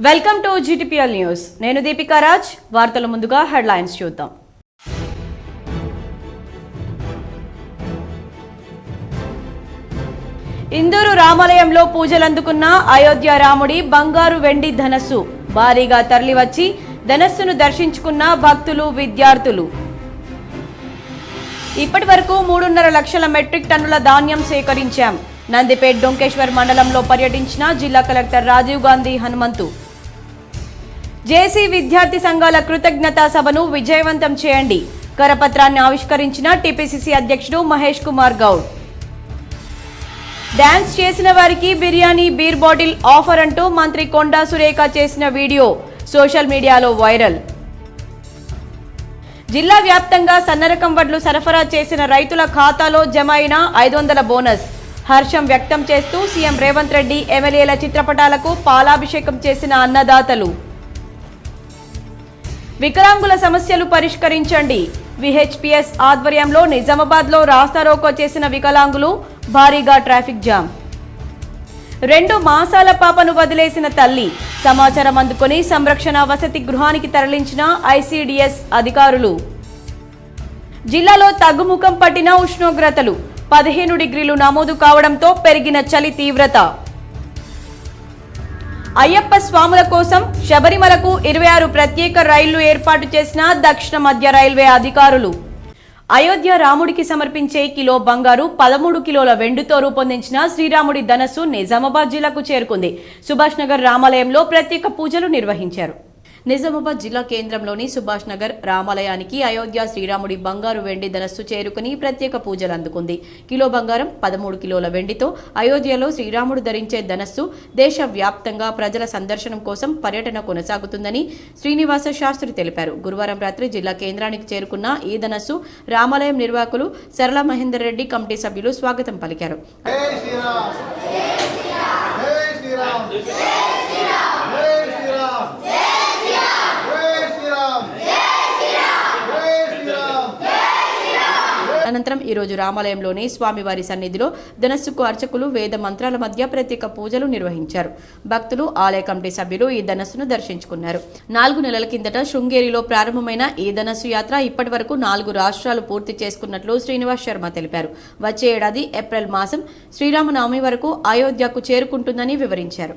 Welcome to GTPL news. నేను దీపికా రాజ్. వార్తల ముందుగా హెడ్లైన్స్ చూద్దాం. ఇందూరు రామాలయంలో పూజలందుకున్న అయోధ్య రాముడి బంగారు వెండి ధనస్సు భారీగా తరలివచ్చి ధనస్సును దర్శించుకున్న భక్తులు, విద్యార్థులు. ఇప్పటి వరకు 3.5 లక్షల మెట్రిక్ టన్నుల ధాన్యం సేకరించాం. నందిపేట్ డొంకేశ్వర్ మండలంలో పర్యటించిన జిల్లా కలెక్టర్ రాజీవ్ గాంధీ హనుమంతు. జేసీ విద్యార్థి సంఘాల కృతజ్ఞతా సభను విజయవంతం చేయండి. కరపత్రాన్ని ఆవిష్కరించిన టీపీసీసీ అధ్యక్షుడు మహేష్ కుమార్ గౌడ్. డాన్స్ చేసిన వారికి బిర్యానీ, బీర్ బాటిల్ ఆఫర్ అంటూ మంత్రి కొండా సురేఖ చేసిన వీడియో సోషల్ మీడియాలో వైరల్. జిల్లా వ్యాప్తంగా సన్నరకం వడ్లు సరఫరా చేసిన రైతుల ఖాతాలో జమ అయిన 500 బోనస్. హర్షం వ్యక్తం చేస్తూ సీఎం రేవంత్ రెడ్డి, ఎమ్మెల్యేల చిత్రపటాలకు పాలాభిషేకం చేసిన అన్నదాతలు. వికలాంగుల సమస్యలు పరిష్కరించండి. విహెచ్పిఎస్ ఆధ్వర్యంలో నిజామాబాద్లో రాస్తారోకో చేసిన వికలాంగులు, భారీగా ట్రాఫిక్ జామ్. 2 మాసాల పాపను వదిలేసిన తల్లి సమాచారం అందుకుని సంరక్షణ వసతి గృహానికి తరలించిన ఐసీడీఎస్ అధికారులు. జిల్లాలో తగ్గుముఖం పట్టిన ఉష్ణోగ్రతలు 15 డిగ్రీలు నమోదు కావడంతో పెరిగిన చలి తీవ్రత. అయ్యప్ప స్వాముల కోసం శబరిమలకు 26 ప్రత్యేక రైళ్లు ఏర్పాటు చేసిన దక్షిణ మధ్య రైల్వే అధికారులు. అయోధ్య రాముడికి సమర్పించే కిలో బంగారు, 13 కిలోల వెండితో రూపొందించిన శ్రీరాముడి ధనస్సు నిజామాబాద్ జిల్లాకు చేరుకుంది. సుభాష్ నగర్ రామాలయంలో ప్రత్యేక పూజలు నిర్వహించారు. నిజామాబాద్ జిల్లా కేంద్రంలోని సుభాష్ నగర్ రామాలయానికి అయోధ్య శ్రీరాముడి బంగారు వెండి ధనస్సు చేరుకుని ప్రత్యేక పూజలు అందుకుంది. కిలో బంగారం, 13 కిలోల వెండితో అయోధ్యలో శ్రీరాముడు ధరించే ధనస్సు దేశవ్యాప్తంగా ప్రజల సందర్శనం కోసం పర్యటన కొనసాగుతుందని శ్రీనివాస శాస్త్రి తెలిపారు. గురువారం రాత్రి జిల్లా కేంద్రానికి చేరుకున్న ఈ ధనస్సు రామాలయం నిర్వాహకులు సరళ మహేందర్ రెడ్డి, కమిటీ సభ్యులు స్వాగతం పలికారు. అనంతరం ఈ రోజు రామాలయంలోని స్వామివారి సన్నిధిలో ధనస్సుకు అర్చకులు వేద మంత్రాల మధ్య ప్రత్యేక పూజలు నిర్వహించారు. భక్తులు, ఆలయ కమిటీ సభ్యులు ఈ ధనస్సును దర్శించుకున్నారు. 4 నెలల కిందట శృంగేరిలో ప్రారంభమైన ఈ ధనస్సు యాత్ర ఇప్పటి వరకు 4 రాష్ట్రాలు పూర్తి చేసుకున్నట్లు శ్రీనివాస్ శర్మ తెలిపారు. వచ్చే ఏడాది ఏప్రిల్ మాసం శ్రీరామనవమి వరకు అయోధ్యకు చేరుకుంటుందని వివరించారు.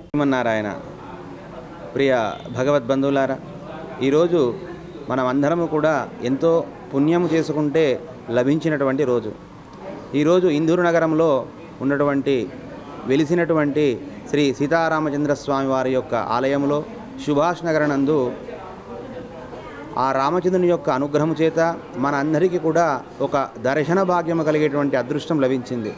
ప్రియ భగవద్బంధువులారా, ఈరోజు మనం అందరము కూడా ఎంతో పుణ్యము చేసుకుంటే లభించినటువంటి రోజు. ఈరోజు ఇందూరు నగరంలో ఉన్నటువంటి వెలిసినటువంటి శ్రీ సీతారామచంద్ర స్వామి వారి యొక్క ఆలయంలో సుభాష్ నగర నందు ఆ రామచంద్రుని యొక్క అనుగ్రహం చేత మన అందరికీ కూడా ఒక దర్శన భాగ్యము కలిగేటువంటి అదృష్టం లభించింది.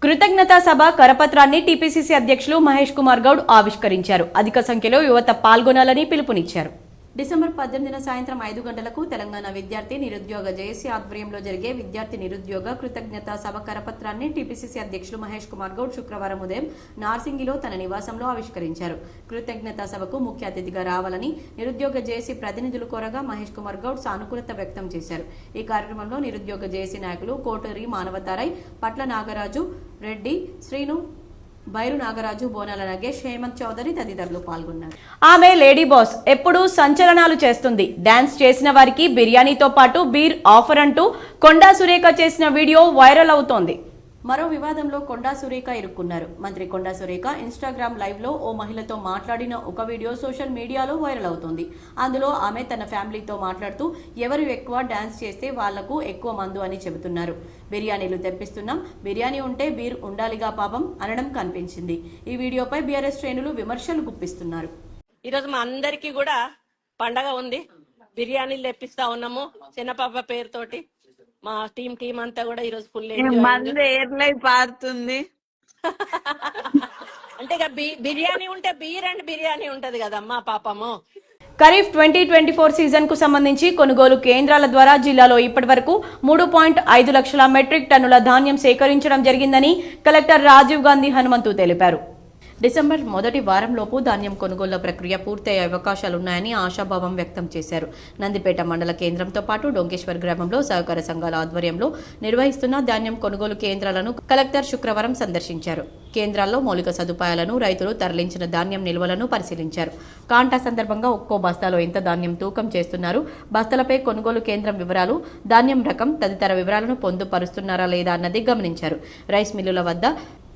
కృతజ్ఞతా సభ కరపత్రాన్ని టీపీసీసీ అధ్యక్షులు మహేష్ కుమార్ గౌడ్ ఆవిష్కరించారు. అధిక సంఖ్యలో యువత పాల్గొనాలని పిలుపునిచ్చారు. డిసెంబర్ 18న సాయంత్రం 5 గంటలకు తెలంగాణ విద్యార్థి నిరుద్యోగ జేఏసీ ఆధ్వర్యంలో జరిగే విద్యార్థి నిరుద్యోగ కృతజ్ఞతా సభ కరపత్రాన్ని టీపీసీసీ అధ్యక్షులు మహేష్ కుమార్ గౌడ్ శుక్రవారం ఉదయం నార్సింగిలో తన నివాసంలో ఆవిష్కరించారు. కృతజ్ఞతా సభకు ముఖ్య అతిథిగా రావాలని నిరుద్యోగ జేఏసీ ప్రతినిధులు కోరగా మహేష్ కుమార్ గౌడ్ సానుకూలత వ్యక్తం చేశారు. ఈ కార్యక్రమంలో నిరుద్యోగ జేఏసీ నాయకులు కోటూరి మానవతారాయ్, పట్ల నాగరాజు రెడ్డి, శ్రీను, బైరు నాగరాజు, బోనాల నగేష్, హేమంత్ చౌదరి తదితరులు పాల్గొన్నారు. ఆమె లేడీ బాస్, ఎప్పుడూ సంచలనాలు చేస్తుంది. డాన్స్ చేసిన వారికి బిర్యానీతో పాటు బీర్ ఆఫర్ అంటూ కొండా సురేఖ చేసిన వీడియో వైరల్ అవుతోంది. మరో వివాదంలో కొండా సురేఖ ఇరుక్కున్నారు. మంత్రి కొండా సురేఖ ఇన్స్టాగ్రామ్ లైవ్ లో ఓ మహిళతో మాట్లాడిన ఒక వీడియో సోషల్ మీడియాలో వైరల్ అవుతోంది. అందులో ఆమె తన ఫ్యామిలీతో మాట్లాడుతూ ఎవరు ఎక్కువ డాన్స్ చేస్తే వాళ్లకు ఎక్కువ మందు అని చెబుతున్నారు. బిర్యానీలు తెప్పిస్తున్నాం, బిర్యానీ ఉంటే బీర్ ఉండాలిగా పాపం అనడం కనిపించింది. ఈ వీడియోపై బీఆర్ఎస్ శ్రేణులు విమర్శలు గుప్పిస్తున్నారు. ఈరోజు మా అందరికీ కూడా పండగ ఉంది. బిర్యానీలు తెప్పిస్తా ఉన్నాము చిన్నపాప పేరుతోటి. మా టీం అంతా కూడా ఈరోజు ఫుల్ పారుతుంది. అంటే బిర్యానీ ఉంటే బీర్ అండ్ బిర్యానీ ఉంటది కదమ్మా పాపము. ఖరీఫ్ 2024 సీజన్ కు సంబంధించి కొనుగోలు కేంద్రాల ద్వారా జిల్లాలో ఇప్పటి వరకు 3.5 లక్షల మెట్రిక్ టన్నుల ధాన్యం సేకరించడం జరిగిందని కలెక్టర్ రాజీవ్ గాంధీ హనుమంతు తెలిపారు. డిసెంబర్ మొదటి వారంలోపు ధాన్యం కొనుగోళ్ల ప్రక్రియ పూర్తయ్యే అవకాశాలున్నాయని ఆశాభావం వ్యక్తం చేశారు. నందిపేట మండల కేంద్రంతో పాటు డొంకేశ్వర్ గ్రామంలో సహకార సంఘాల ఆధ్వర్యంలో నిర్వహిస్తున్న ధాన్యం కొనుగోలు కేంద్రాలను కలెక్టర్ శుక్రవారం సందర్శించారు. కేంద్రాల్లో మౌలిక సదుపాయాలను, రైతులు తరలించిన ధాన్యం నిల్వలను పరిశీలించారు. కాంటా సందర్భంగా ఒక్కో బస్తాలో ఎంత ధాన్యం తూకం చేస్తున్నారు, బస్తాలపై కొనుగోలు కేంద్రం వివరాలు, ధాన్యం రకం తదితర వివరాలను పొందుపరుస్తున్నారా లేదా అన్నది గమనించారు. రైస్ మిల్లుల వద్ద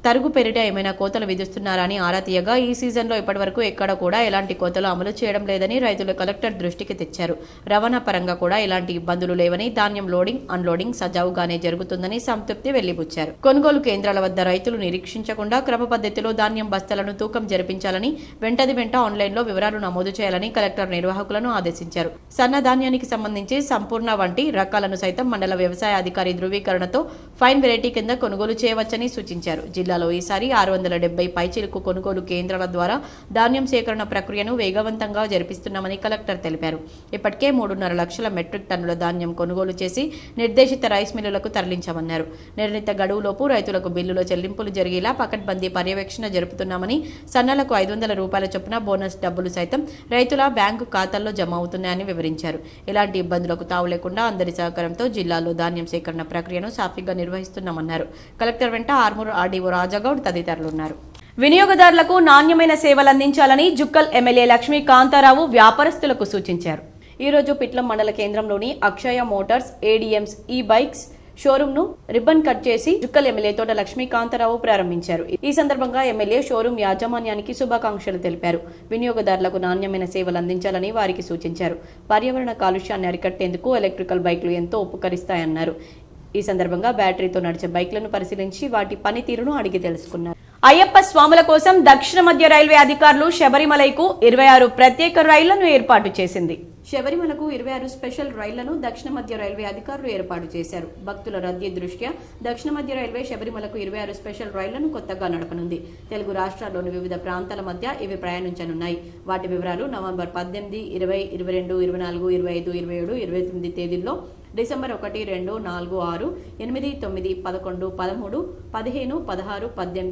తరుగు పేరిట ఏమైనా కోతలు విధిస్తున్నారా అని ఆరా తీయగా ఈ సీజన్లో ఇప్పటివరకు ఎక్కడ కూడా ఎలాంటి కోతలు అమలు చేయడం లేదని రైతులు కలెక్టర్ దృష్టికి తెచ్చారు. రవాణా పరంగా కూడా ఎలాంటి ఇబ్బందులు లేవని, ధాన్యం లోడింగ్, అన్లోడింగ్ సజావుగానే జరుగుతుందని సంతృప్తి వెళ్లిబుచ్చారు. కొనుగోలు కేంద్రాల వద్ద రైతులు నిరీక్షించకుండా క్రమ పద్ధతిలో ధాన్యం బస్తాలను తూకం జరిపించాలని, వెంట ఆన్లైన్లో వివరాలు నమోదు చేయాలని కలెక్టర్ నిర్వాహకులను ఆదేశించారు. సన్న ధాన్యానికి సంబంధించి సంపూర్ణ వంటి రకాలను సైతం మండల వ్యవసాయ అధికారి ధృవీకరణతో ఫైన్ వెరైటీ కింద కొనుగోలు చేయవచ్చని సూచించారు. జిల్లాలో ఈసారి 670 పైచిలుకు కొనుగోలు కేంద్రాల ద్వారా ధాన్యం సేకరణ ప్రక్రియను వేగవంతంగా జరిపిస్తున్నామని కలెక్టర్ తెలిపారు. ఇప్పటికే 3.5 లక్షల మెట్రిక్ టన్నుల ధాన్యం కొనుగోలు చేసి నిర్దేశిత రైస్ మిల్లులకు తరలించామన్నారు. నిర్ణీత గడువులోపు రైతులకు బిల్లుల చెల్లింపులు జరిగేలా పకడ్బందీ పర్యవేక్షణ జరుపుతున్నామని, సన్నలకు 500 రూపాయల చొప్పున బోనస్ డబ్బులు సైతం రైతుల బ్యాంకు ఖాతాల్లో జమ అవుతున్నాయని వివరించారు. ఎలాంటి ఇబ్బందులకు తావు లేకుండా అందరి సహకారంతో జిల్లాలో ధాన్యం సేకరణ ప్రక్రియను సాఫీగా నిర్వహిస్తున్నామన్నారు. కలెక్టర్ వెంట ఆర్మూర్ ఆర్డీఓ రాజగౌడ్ తదితరులున్నారు. వినియోగదారులకు నాణ్యమైన సేవలు అందించాలని జుక్కల్ ఎమ్మెల్యే లక్ష్మీ కాంతారావు వ్యాపారస్తులకు సూచించారు. ఈ రోజు పిట్లం మండల కేంద్రంలోని అక్షయ మోటార్స్ ఏడీఎంస్ ఈ బైక్స్ షోరూమ్ ను రిబ్బన్ కట్ చేసి జుక్కల్ ఎమ్మెల్యే తోట లక్ష్మీ కాంతారావు ప్రారంభించారు. ఈ సందర్భంగా ఎమ్మెల్యే షోరూమ్ యాజమాన్యానికి శుభాకాంక్షలు తెలిపారు. వినియోగదారులకు నాణ్యమైన సేవలు అందించాలని వారికి సూచించారు. పర్యావరణ కాలుష్యాన్ని అరికట్టేందుకు ఎలక్ట్రికల్ బైక్లు ఎంతో ఉపకరిస్తాయన్నారు. ఈ సందర్భంగా బ్యాటరీతో నడిచే బైక్లను పరిశీలించి వాటి పనితీరును అడిగి తెలుసుకున్నారు. అయ్యప్ప స్వాముల కోసం దక్షిణ మధ్య రైల్వే అధికారులు శబరిమలకు 26 ప్రత్యేక రైళ్లను ఏర్పాటు చేసింది. శబరిమలకు 26 స్పెషల్ రైళ్లను దక్షిణ మధ్య రైల్వే అధికారులు ఏర్పాటు చేశారు. భక్తుల రద్దీ దృష్ట్యా దక్షిణ మధ్య రైల్వే శబరిమలకు 26 స్పెషల్ రైళ్లను కొత్తగా నడపనుంది. తెలుగు రాష్ట్రాల్లోని వివిధ ప్రాంతాల మధ్య ఇవి ప్రయాణించనున్నాయి. వాటి వివరాలు నవంబర్ 18, 20, 22, 24, 25, 27, 28 తేదీల్లో, డిసెంబర్ 1, 2, 4, 6, 8, 9, 11, 13, 15, 16, 18,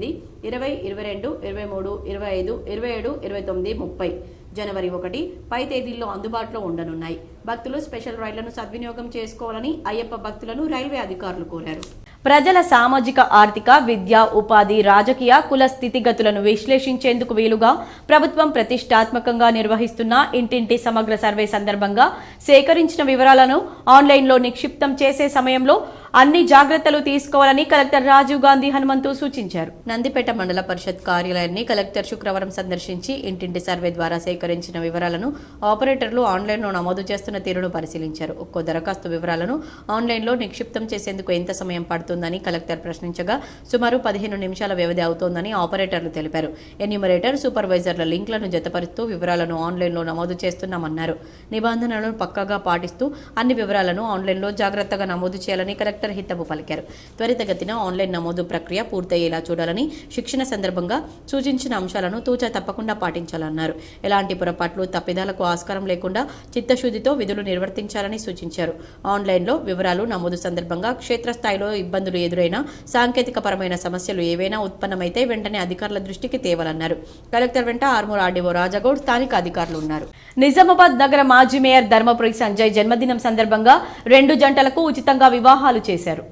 20, 22, 23, 25, 27, 29, 30, జనవరి 1 పై తేదీల్లో అందుబాటులో ఉండనున్నాయి. భక్తులు స్పెషల్ రైళ్లను సద్వినియోగం చేసుకోవాలని అయ్యప్ప భక్తులను రైల్వే అధికారులు కోరారు. ప్రజల సామాజిక, ఆర్థిక, విద్య, ఉపాధి, రాజకీయ, కుల స్థితిగతులను విశ్లేషించేందుకు వీలుగా ప్రభుత్వం ప్రతిష్టాత్మకంగా నిర్వహిస్తున్న ఇంటింటి సమగ్ర సర్వే సందర్భంగా సేకరించిన వివరాలను ఆన్లైన్లో నిక్షిప్తం చేసే సమయంలో అన్ని జాగ్రత్తలు తీసుకోవాలని కలెక్టర్ రాజీవ్ గాంధీ హనుమంతు సూచించారు. నందిపేట మండల పరిషత్ కార్యాలయాన్ని కలెక్టర్ శుక్రవారం సందర్శించి ఇంటింటి సర్వే ద్వారా సేకరించిన వివరాలను ఆపరేటర్లు ఆన్లైన్లో నమోదు చేస్తున్న తీరును పరిశీలించారు. ఒక్కో దరఖాస్తు వివరాలను ఆన్లైన్లో నిక్షిప్తం చేసేందుకు ఎంత సమయం పడుతుందని కలెక్టర్ ప్రశ్నించగా సుమారు 15 నిమిషాల వ్యవధి అవుతోందని ఆపరేటర్లు తెలిపారు. ఎన్యూమరేటర్, సూపర్వైజర్ల లింక్లను జతపరుస్తూ వివరాలను ఆన్లైన్లో నమోదు చేస్తున్నామన్నారు. నిబంధనలను పక్కాగా పాటిస్తూ అన్ని వివరాలను ఆన్లైన్లో జాగ్రత్తగా నమోదు చేయాలని కలెక్టర్ హితవు పలికారు. త్వరితగతిన ఆన్లైన్ నమోదు ప్రక్రియ పూర్తయ్యేలా చూడాలని, శిక్షణ సందర్భంగా సూచించిన అంశాలను తూచా తప్పకుండా పాటించాలన్నారు. ఎలాంటి పొరపాట్లు, తప్పిదాలకు ఆస్కారం లేకుండా చిత్తశుద్ధితో విధులు నిర్వర్తించాలని సూచించారు. ఆన్లైన్లో వివరాలు నమోదు సందర్భంగా క్షేత్రస్థాయిలో ఇబ్బందులు ఎదురైనా, సాంకేతిక పరమైన సమస్యలు ఏవైనా ఉత్పన్నమైతే వెంటనే అధికారుల దృష్టికి తేవాలన్నారు. కలెక్టర్ వెంట ఆర్మూర్ ఆర్డీఓ రాజగౌడ్, స్థానిక అధికారులు ఉన్నారు. నిజామాబాద్ నగర మాజీ మేయర్ ధర్మపురి సంజయ్ జన్మదినం సందర్భంగా 2 జంటలకు ఉచితంగా వివాహాలు చేశారు.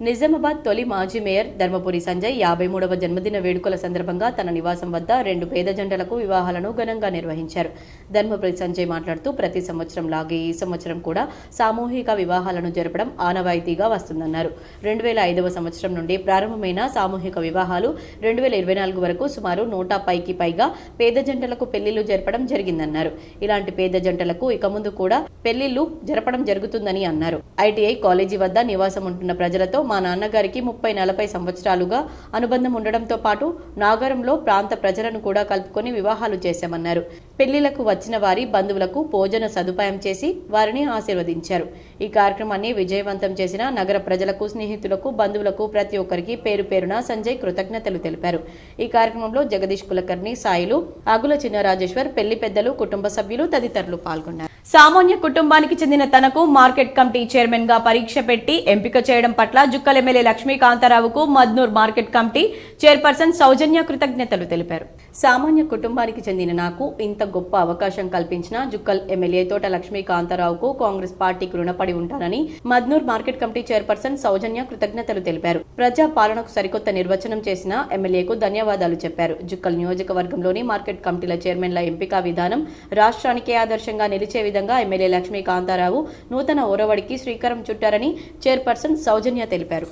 నిజామాబాద్ తొలి మాజీ మేయర్ ధర్మపురి సంజయ్ 53వ జన్మదిన వేడుకల సందర్భంగా తన నివాసం వద్ద 2 పేద జంటలకు వివాహాలను ఘనంగా నిర్వహించారు. ధర్మపురి సంజయ్ మాట్లాడుతూ ప్రతి సంవత్సరం లాగే ఈ సంవత్సరం కూడా సామూహిక వివాహాలను జరపడం ఆనవాయితీగా వస్తుందన్నారు. 2005వ సంవత్సరం నుండి ప్రారంభమైన సామూహిక వివాహాలు 2024 వరకు సుమారు 100 పైగా పేద జంటలకు పెళ్లిళ్లు జరపడం జరిగిందన్నారు. ఇలాంటి పేద జంటలకు ఇక ముందు కూడా పెళ్లిళ్లు జరపడం జరుగుతుందని అన్నారు. ఐటీఐ కాలేజీ వద్ద నివాసం ఉంటున్న ప్రజలతో మా నాన్నగారికి 30-40 సంవత్సరాలుగా అనుబంధం ఉండడంతో పాటు నాగరంలో ప్రాంత ప్రజలను కూడా కలుపుకొని వివాహాలు చేశామన్నారు. పెళ్లిలకు వచ్చిన వారి బంధువులకు భోజన సదుపాయం చేసి వారిని ఆశీర్వదించారు. ఈ కార్యక్రమాన్ని విజయవంతం చేసిన నగర ప్రజలకు, స్నేహితులకు, బంధువులకు ప్రతి ఒక్కరికి పేరు పేరున సంజయ్ కృతజ్ఞతలు తెలిపారు. ఈ కార్యక్రమంలో జగదీష్ కులకర్ణి, సాయిలు, ఆగుల చిన్న రాజేశ్వర్, పెళ్లి పెద్దలు, కుటుంబ సభ్యులు తదితరులు పాల్గొన్నారు. సామాన్య కుటుంబానికి చెందిన తనకు మార్కెట్ కమిటీ చైర్మన్ గా పరీక్ష పెట్టి ఎంపిక చేయడం పట్ల జుక్కల్ ఎమ్మెల్యే లక్ష్మీకాంతారావుకు Madnoor market committee chairperson Soujanya కృతజ్ఞతలు తెలిపారు. సామాన్య కుటుంబానికి చెందిన నాకు ఇంత గొప్ప అవకాశం కల్పించిన జుక్కల్ ఎమ్మెల్యే తోట లక్ష్మీకాంతారావుకు కాంగ్రెస్ పార్టీకి రుణపడి ఉంటానని Madnoor market committee chairperson Soujanya కృతజ్ఞతలు తెలిపారు. ప్రజా పాలనకు సరికొత్త నిర్వచనం చేసిన ఎమ్మెల్యేకు ధన్యవాదాలు చెప్పారు. జుక్కల్ నియోజకవర్గంలోని మార్కెట్ కమిటీల చైర్మన్ల ఎంపిక విధానం రాష్ట్రానికే ఆదర్శంగా నిలిచే విధంగా ఎమ్మెల్యే లక్ష్మీకాంతారావు నూతన ఒరవడికి శ్రీకారం చుట్టారని చైర్పర్సన్ సౌజన్య తెలిపారు.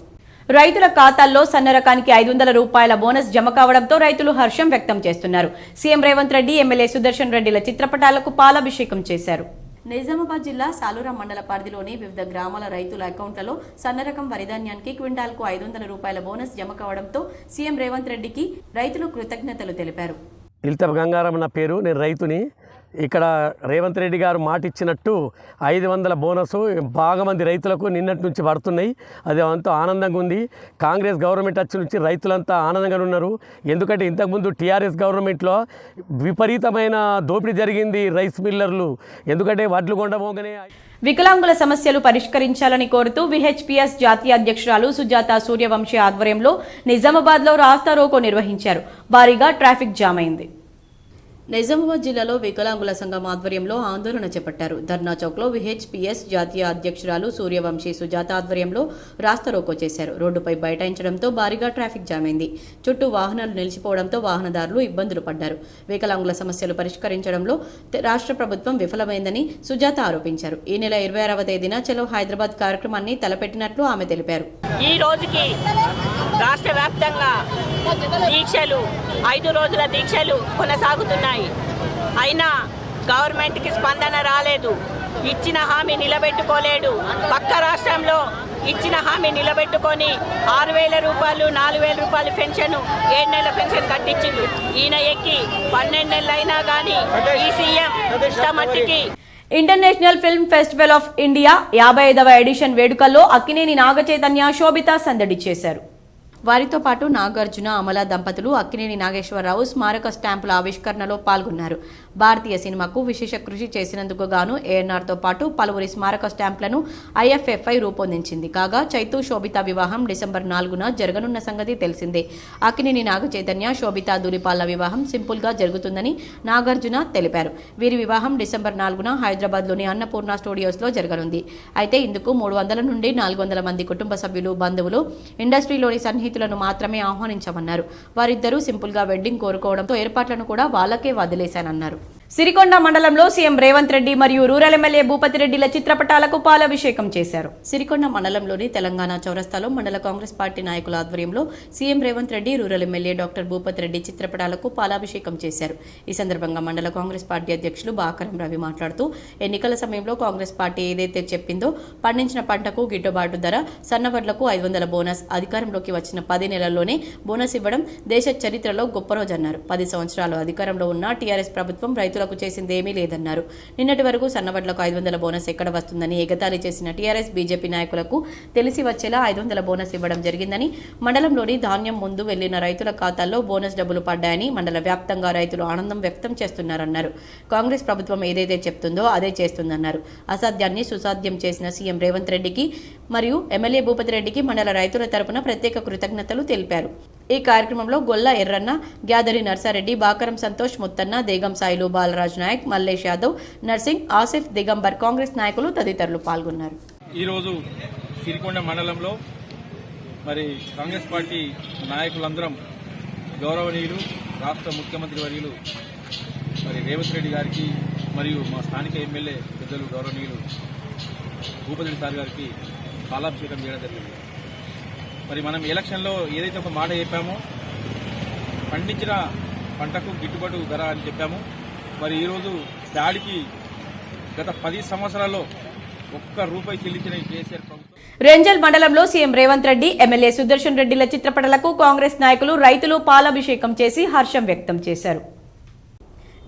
రైతుల ఖాతాల్లో సన్న రకానికి 500 రూపాయల బోనస్ జమ కావడంతో రైతులు హర్షం వ్యక్తం చేస్తున్నారు. సీఎం రేవంత్ రెడ్డి ఎమ్మెల్యే సుదర్శన్ రెడ్డిల చిత్రపటాలకు పాలాభిషేకం చేశారు. నిజామాబాద్ జిల్లా సాలూరా మండల పరిధిలోని వివిధ గ్రామాల రైతుల అకౌంట్లలో సన్నరకం వరిధాన్యానికి క్వింటాల్కు 500 రూపాయల బోనస్ జమ కావడంతో సీఎం రేవంత్ రెడ్డికి రైతులు కృతజ్ఞతలు తెలిపారు. ఇల్తబ్ గంగారాం నా పేరు, నేను రైతుని. ఇక్కడ రేవంత్ రెడ్డి గారు మాట ఇచ్చినట్టు 500 బోనసు బాగా మంది రైతులకు నిన్నటి నుంచి పడుతున్నాయి. అది ఎంతో ఆనందంగా ఉంది. కాంగ్రెస్ గవర్నమెంట్ వచ్చి నుంచి రైతులంతా ఆనందంగా ఉన్నారు. ఎందుకంటే ఇంతకుముందు టీఆర్ఎస్ గవర్నమెంట్లో విపరీతమైన దోపిడీ జరిగింది రైస్ మిల్లర్లు. ఎందుకంటే వడ్లు కొండబోగానే వికలాంగుల సమస్యలు పరిష్కరించాలని కోరుతూ విహెచ్పిఎస్ జాతీయ అధ్యక్షురాలు సుజాత సూర్యవంశీ ఆధ్వర్యంలో నిజామాబాద్లో రాస్తా రోకో నిర్వహించారు. భారీగా ట్రాఫిక్ జామ్ అయింది. నిజామాబాద్ జిల్లాలో వికలాంగుల సంఘం ఆధ్వర్యంలో ఆందోళన చేపట్టారు. ధర్నా చౌక్లో విహెచ్పిఎస్ జాతీయ అధ్యక్షురాలు సూర్యవంశీ సుజాత ఆధ్వర్యంలో రాస్తారోకో చేశారు. రోడ్డుపై బైఠాయించడంతో భారీగా ట్రాఫిక్ జామ్ అయింది. చుట్టూ వాహనాలు నిలిచిపోవడంతో వాహనదారులు ఇబ్బందులు పడ్డారు. వికలాంగుల సమస్యలు పరిష్కరించడంలో రాష్ట్ర ప్రభుత్వం విఫలమైందని సుజాత ఆరోపించారు. ఈ నెల 26వ తేదీన చలో హైదరాబాద్ కార్యక్రమాన్ని తలపెట్టినట్లు ఆమె తెలిపారు. ఈ రోజుకి రాష్ట్ర వ్యాప్తంగా దీక్షలు 5 రోజుల దీక్షలు కొనసాగుతున్నాయి. అయినా గవర్నమెంట్కి స్పందన రాలేదు. ఇచ్చిన హామీ నిలబెట్టుకోలేడు. పక్క రాష్ట్రంలో ఇచ్చిన హామీ నిలబెట్టుకొని 6,000 రూపాయలు 4,000 రూపాయలు పెన్షన్ 7 నెలల పెన్షన్ కట్టించిండు. ఈయన ఎక్కి 12 నెలలు అయినా కానీ ఈ సీఎం ఇష్టమట్టికి. International Film Festival of India 55వ ఎడిషన్ వేడుకల్లో అక్కినేని నాగచైతన్య శోభిత సందడి చేశారు. వారితో పాటు నాగార్జున అమల దంపతులు అక్కినేని నాగేశ్వరరావు స్మారక స్టాంపుల ఆవిష్కరణలో పాల్గొన్నారు. భారతీయ సినిమాకు విశేష కృషి చేసినందుకు గాను ఏఎన్ఆర్తో పాటు పలువురి స్మారక స్టాంపులను ఐఎఫ్ఎఫ్ఐ రూపొందించింది. కాగా చైతు శోభిత వివాహం డిసెంబర్ 4న జరగనున్న సంగతి తెలిసిందే. అక్కినేని నాగచైతన్య శోభిత ధూళిపాళ్ల వివాహం సింపుల్ గా జరుగుతుందని నాగార్జున తెలిపారు. వీరి వివాహం డిసెంబర్ 4న హైదరాబాద్లోని అన్నపూర్ణ స్టూడియోస్లో జరగనుంది. అయితే ఇందుకు 300 నుండి 400 మంది కుటుంబ సభ్యులు, బంధువులు, ఇండస్ట్రీలోని సన్నిహితులను మాత్రమే ఆహ్వానించమన్నారు. వారిద్దరూ సింపుల్ గా వెడ్డింగ్ కోరుకోవడంతో ఏర్పాట్లను కూడా వాళ్ళకే వదిలేశానన్నారు. సిరికొండ మండలంలో సీఎం రేవంత్ రెడ్డి మరియు రూరల్ ఎమ్మెల్యే భూపతి రెడ్డిల చిత్రపటాలకు పాలాభిషేకం చేశారు. సిరికొండ మండలంలోని తెలంగాణ చౌరస్తాలో మండల కాంగ్రెస్ పార్టీ నాయకుల ఆధ్వర్యంలో CM Revanth Reddy, rural MLA doctor Bhupathi Reddy చిత్రపటాలకు పాలాభిషేకం చేశారు. ఈ సందర్భంగా మండల కాంగ్రెస్ పార్టీ అధ్యక్షులు బాకరం రవి మాట్లాడుతూ ఎన్నికల సమయంలో కాంగ్రెస్ పార్టీ ఏదైతే చెప్పిందో పండించిన పంటకు గిట్టుబాటు ధర, సన్నవడ్లకు 500 బోనస్, అధికారంలోకి వచ్చిన 10 నెలల్లోనే బోనస్ ఇవ్వడం దేశ చరిత్రలో గొప్ప రోజన్నారు. 10 సంవత్సరాలు అధికారంలో ఉన్న టీఆర్ఎస్ ప్రభుత్వం రైతులకు చేసింది ఏమీ లేదన్నారు. నిన్నటి వరకు సన్నవడ్లకు 500 బోనస్ ఎక్కడ వస్తుందని ఎగతాళి చేసిన టీఆర్ఎస్, బీజేపీ నాయకులకు తెలిసి వచ్చేలా 500 బోనస్ ఇవ్వడం జరిగిందని, మండలంలోని ధాన్యం ముందు వెళ్లిన రైతుల ఖాతాల్లో బోనస్ డబ్బులు పడ్డాయని మండల వ్యాప్తంగా రైతులు ఆనందం వ్యక్తం చేస్తున్నారన్నారు. కాంగ్రెస్ ప్రభుత్వం ఏదైతే చెప్తుందో అదే చేస్తుందన్నారు. అసాధ్యాన్ని సుసాధ్యం చేసిన సీఎం రేవంత్ రెడ్డికి మరియు ఎమ్మెల్యే భూపతి రెడ్డికి మండల రైతుల తరపున ప్రత్యేక కృతజ్ఞతలు తెలిపారు. ఈ కార్యక్రమంలో గొల్ల ఎర్రన్న, గ్యాదరి నర్సారెడ్డి, బాకరం సంతోష్, ముత్తన్న, దేగం సాయిలు, బాలరాజ్ నాయక్, మల్లేష్ యాదవ్, నర్సింగ్, ఆసిఫ్, దిగంబర్, కాంగ్రెస్ నాయకులు తదితరులు పాల్గొన్నారు. ఈరోజు సిరికొండ మండలంలో మరి కాంగ్రెస్ పార్టీ నాయకులందరం గౌరవనీయులు రాష్ట్ర ముఖ్యమంత్రి వర్యులు మరి రేవంత్ రెడ్డి గారికి మరియు మా స్థానిక ఎమ్మెల్యే పెద్దలు గౌరవనీయులు భూపతి రెడ్డి సార్ గారికి పాలాభిషేకం చేయడం జరిగింది. మరి మనం ఎలక్షన్లో ఏదైతే ఒక మాట చెప్పామో పండించిన పంటకు గిట్టుబాటు ధర అని చెప్పాము. మరి ఈరోజు దాడికి గత 10 సంవత్సరాల్లో ₹1 చెల్లించిన కేసీఆర్ ప్రభుత్వం. రెంజల్ మండలంలో సీఎం రేవంత్ రెడ్డి, ఎమ్మెల్యే సుదర్శన్ రెడ్డిల చిత్రపటాలకు కాంగ్రెస్ నాయకులు, రైతులు పాలాభిషేకం చేసి హర్షం వ్యక్తం చేశారు.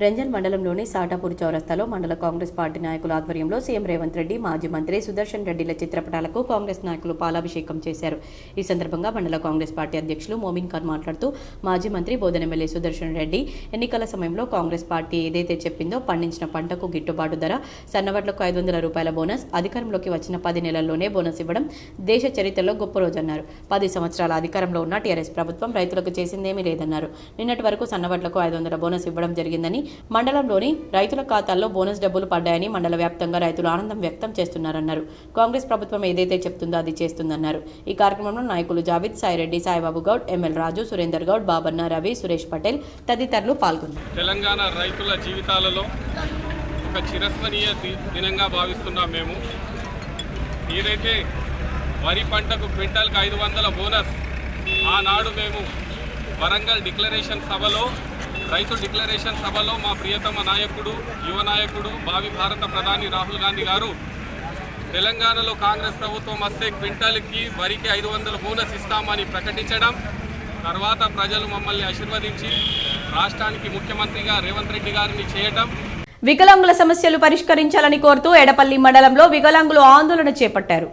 రంజన్ మండలంలోని సాటాపూర్ చౌరస్తాలో మండల కాంగ్రెస్ పార్టీ నాయకుల ఆధ్వర్యంలో సీఎం రేవంత్ రెడ్డి, మాజీ మంత్రి సుదర్శన్ రెడ్డిల చిత్రపటాలకు కాంగ్రెస్ నాయకులు పాలాభిషేకం చేశారు. ఈ సందర్భంగా మండల కాంగ్రెస్ పార్టీ అధ్యక్షులు మోమిన్ ఖాన్ మాట్లాడుతూ మాజీ మంత్రి బోధన ఎమ్మెల్యే సుదర్శన్ రెడ్డి ఎన్నికల సమయంలో కాంగ్రెస్ పార్టీ ఏదైతే చెప్పిందో పండించిన పంటకు గిట్టుబాటు ధర, సన్నవడ్లకు 500 రూపాయల బోనస్, అధికారంలోకి వచ్చిన 10 నెలల్లోనే బోనస్ ఇవ్వడం దేశ చరిత్రలో గొప్ప రోజన్నారు. 10 సంవత్సరాల అధికారంలో ఉన్న టీఆర్ఎస్ ప్రభుత్వం రైతులకు చేసిందేమీ లేదన్నారు. నిన్నటి వరకు సన్నవడ్లకు 500 బోనస్ ఇవ్వడం జరిగిందని, మండలంలోని రైతుల ఖాతాల్లో బోనస్ డబ్బులు పడ్డాయని మండల వ్యాప్తంగా రైతులు ఆనందం వ్యక్తం చేస్తున్నారన్నారు. కాంగ్రెస్ ప్రభుత్వం ఏదైతే చెప్తుందో అది చేస్తుందన్నారు. ఈ కార్యక్రమంలో నాయకులు జావిద్, సాయిరెడ్డి, సాయిబాబు గౌడ్, ఎంఎల్ రాజు, సురేందర్ గౌడ్, బాబన్న, రవి, సురేష్ పటేల్ తదితరులు పాల్గొన్నారు. తెలంగాణ రైతుల జీవితాలలో ఒక చిరస్మరణీయ దినంగా భావిస్తున్నాం. మేము ఏదైతే వరి పంటకు క్వింటాల్కి 500 బోనస్ ఆనాడు మేము వరంగల్ డిక్లరేషన్ సభలో, రైతు డిక్లరేషన్ సభలో మా ప్రియతమ నాయకుడు, యువ నాయకుడు, భావి భారత ప్రధాని రాహుల్ గాంధీ గారు తెలంగాణలో కాంగ్రెస్ ప్రభుత్వం వస్తే క్వింటాల్కి వరికి 500 బోనస్ ఇస్తామని ప్రకటించడం, తర్వాత ప్రజలు మమ్మల్ని ఆశీర్వదించి రాష్ట్రానికి ముఖ్యమంత్రిగా రేవంత్ రెడ్డి గారిని చేయడం. వికలాంగుల సమస్యలు పరిష్కరించాలని కోరుతూ ఎడపల్లి మండలంలో వికలాంగులు ఆందోళన చేపట్టారు.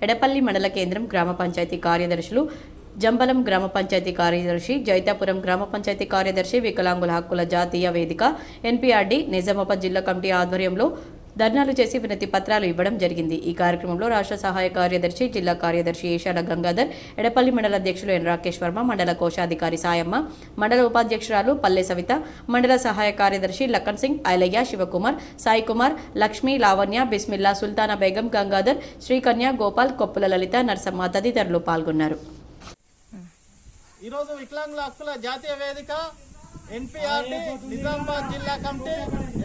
ఎడపల్లి మండల కేంద్రం గ్రామ పంచాయతీ కార్యదర్శులు, జంబలం గ్రామ పంచాయతీ కార్యదర్శి, జైతాపురం గ్రామ పంచాయతీ కార్యదర్శి, వికలాంగుల హక్కుల జాతీయ వేదిక, ఎన్పీఆర్డీ, నిజామాబాద్ జిల్లా కమిటీ ఆధ్వర్యంలో ధర్నాలు చేసి వినతి పత్రాలు ఇవ్వడం జరిగింది. ఈ కార్యక్రమంలో రాష్ట్ర సహాయ కార్యదర్శి, జిల్లా కార్యదర్శి ఏషాల గంగాధర్, ఎడపల్లి మండల అధ్యక్షులు ఎన్ రాకేష్ వర్మ, మండల కోశాధికారి సాయమ్మ, మండల ఉపాధ్యక్షురాలు పల్లె సవిత, మండల సహాయ కార్యదర్శి లక్కన్ సింగ్, ఐలయ్య, శివకుమార్, సాయి కుమార్, లక్ష్మి, లావణ్య, బిస్మిల్లా, సుల్తానా బేగం, గంగాధర్, శ్రీకన్య, గోపాల్, కొప్పుల లలిత, నర్సమ్మ తదితరులు పాల్గొన్నారు. ఈరోజు వికలాంగుల హక్కుల జాతీయ వేదిక, ఎన్పీఆర్టీ, నిజామాబాద్ జిల్లా కమిటీ,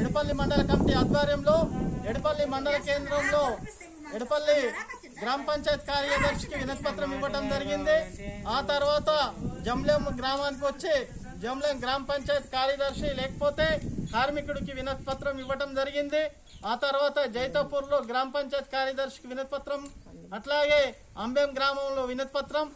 ఎడపల్లి మండల కమిటీ ఆధ్వర్యంలో ఎడపల్లి మండల కేంద్రంలో ఎడపల్లి గ్రామ పంచాయత్ కార్యదర్శికి వినతిపత్రం ఇవ్వడం జరిగింది. ఆ తర్వాత జంబ్లం గ్రామానికి వచ్చి జంబ్లం గ్రామ పంచాయత్ కార్యదర్శి లేకపోతే కార్మికుడికి వినతిపత్రం ఇవ్వడం జరిగింది. ఆ తర్వాత జైతాపూర్లో గ్రామ పంచాయత్ కార్యదర్శికి వినతిపత్రం, అట్లాగే అంబెం గ్రామంలో వినతిపత్రం.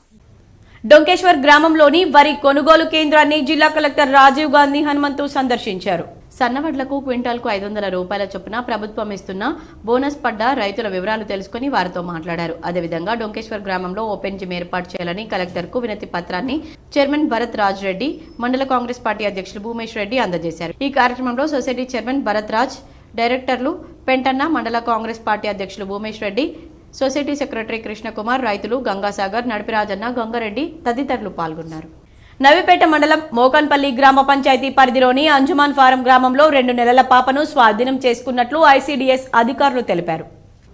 డొంకేశ్వర్ గ్రామంలోని వరి కొనుగోలు కేంద్రాన్ని జిల్లా కలెక్టర్ రాజీవ్ గాంధీ హనుమంతు సందర్శించారు. సన్నవడ్లకు క్వింటాల్కు 500 రూపాయల చొప్పున ప్రభుత్వం ఇస్తున్న బోనస్ పడ్డ రైతుల వివరాలు తెలుసుకుని వారితో మాట్లాడారు. అదేవిధంగా డొంకేశ్వర్ గ్రామంలో ఓపెన్ జిమ్ ఏర్పాటు చేయాలని కలెక్టర్కు వినతి పత్రాన్ని చైర్మన్ భరత్ రాజ్ రెడ్డి, మండల కాంగ్రెస్ పార్టీ అధ్యక్షులు భూమేష్ రెడ్డి అందజేశారు. ఈ కార్యక్రమంలో సొసైటీ చైర్మన్ భరత్ రాజ్, డైరెక్టర్లు పెంటన్న, మండల కాంగ్రెస్ పార్టీ అధ్యక్షులు భూమేష్ రెడ్డి, సొసైటీ సెక్రటరీ కృష్ణకుమార్, రైతులు గంగాసాగర్, నడిపిరాజన్న, గంగారెడ్డి తదితరులు పాల్గొన్నారు. నవిపేట మండలం మోకన్పల్లి గ్రామ పంచాయతీ పరిధిలోని అంజుమాన్ ఫారం గ్రామంలో 2 నెలల పాపను స్వాధీనం చేసుకున్నట్లు ఐసీడీఎస్ అధికారులు తెలిపారు.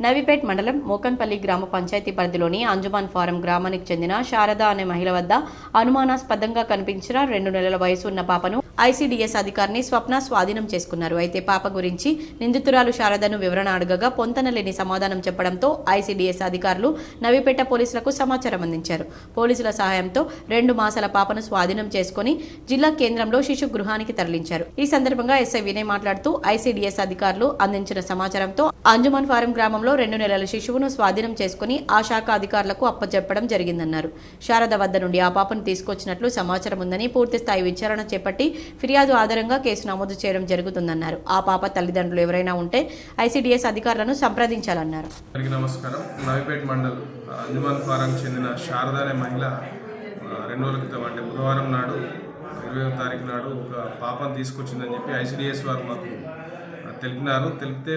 నవిపేట్ మండలం మోకన్పల్లి గ్రామ పంచాయతీ పరిధిలోని అంజుమాన్ ఫారం గ్రామానికి చెందిన శారద అనే మహిళ వద్ద అనుమానాస్పదంగా కనిపించిన 2 నెలల వయసు ఉన్న పాపను ఐసీడీఎస్ అధికారిని స్వప్న స్వాధీనం చేసుకున్నారు. అయితే పాప గురించి నిందితురాలు శారదను వివరణ అడగగా పొంతనలేని సమాధానం చెప్పడంతో ఐసీడీఎస్ అధికారులు నవిపేట పోలీసులకు సమాచారం అందించారు. పోలీసుల సహాయంతో 2 మాసాల పాపను స్వాధీనం చేసుకుని జిల్లా కేంద్రంలో శిశు గృహానికి తరలించారు. ఈ సందర్భంగా ఎస్ఐ వినయ్ మాట్లాడుతూ ఐసీడీఎస్ అధికారులు అందించిన సమాచారంతో అంజుమాన్ ఫారం గ్రామంలో 2 నెలల శిశువును స్వాధీనం చేసుకుని ఆ శాఖ అధికారులకు అప్పచెప్పడం జరిగిందన్నారు. శారద వద్ద నుండి ఆ పాపను తీసుకొచ్చినట్లు సమాచారం ఉందని పూర్తి స్థాయి విచారణ చేపట్టి ఫిర్యాదు ఆధారంగా కేసు నమోదు చేయడం జరుగుతుందన్నారు. ఆ పాప తల్లిదండ్రులు ఎవరైనా ఉంటే ఐసీడీఎస్ అధికారులను సంప్రదించాలన్నారు. నమస్కారం. నవిపేట మండల్ అంజుమాన్ ఫారం చెందిన శారద అనే మహిళ 2 రోజుల క్రితం అంటే బుధవారం నాడు 20వ తారీఖు నాడు ఒక పాపను తీసుకొచ్చిందని చెప్పి ఐసీడీఎస్ వారు మాకు తెలిపినారు. తెలిపితే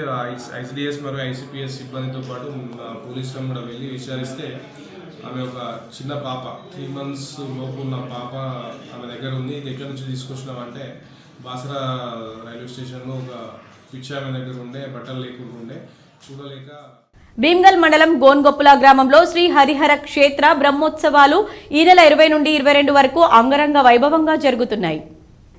ఐసీడీఎస్ మరియు ఐసీపీఎస్ సిబ్బందితో పాటు పోలీసులను కూడా వెళ్ళి విచారిస్తే ఆమె ఒక చిన్న పాప 3 months లోపు ఉన్న పాప ఆమె దగ్గర ఉంది. ఇది ఎక్కడి నుంచి తీసుకొచ్చినామంటే బాసరా రైల్వే స్టేషన్లో ఒక పిచ్చి ఆమె దగ్గర ఉండే, బట్టలు లేకుండా ఉండే, చూడలేక. భీమ్గల్ మండలం గోన్గొప్పుల గ్రామంలో శ్రీ హరిహర క్షేత్ర బ్రహ్మోత్సవాలు ఈ నెల 20 నుండి 22 వరకు అంగరంగ వైభవంగా జరుగుతున్నాయి.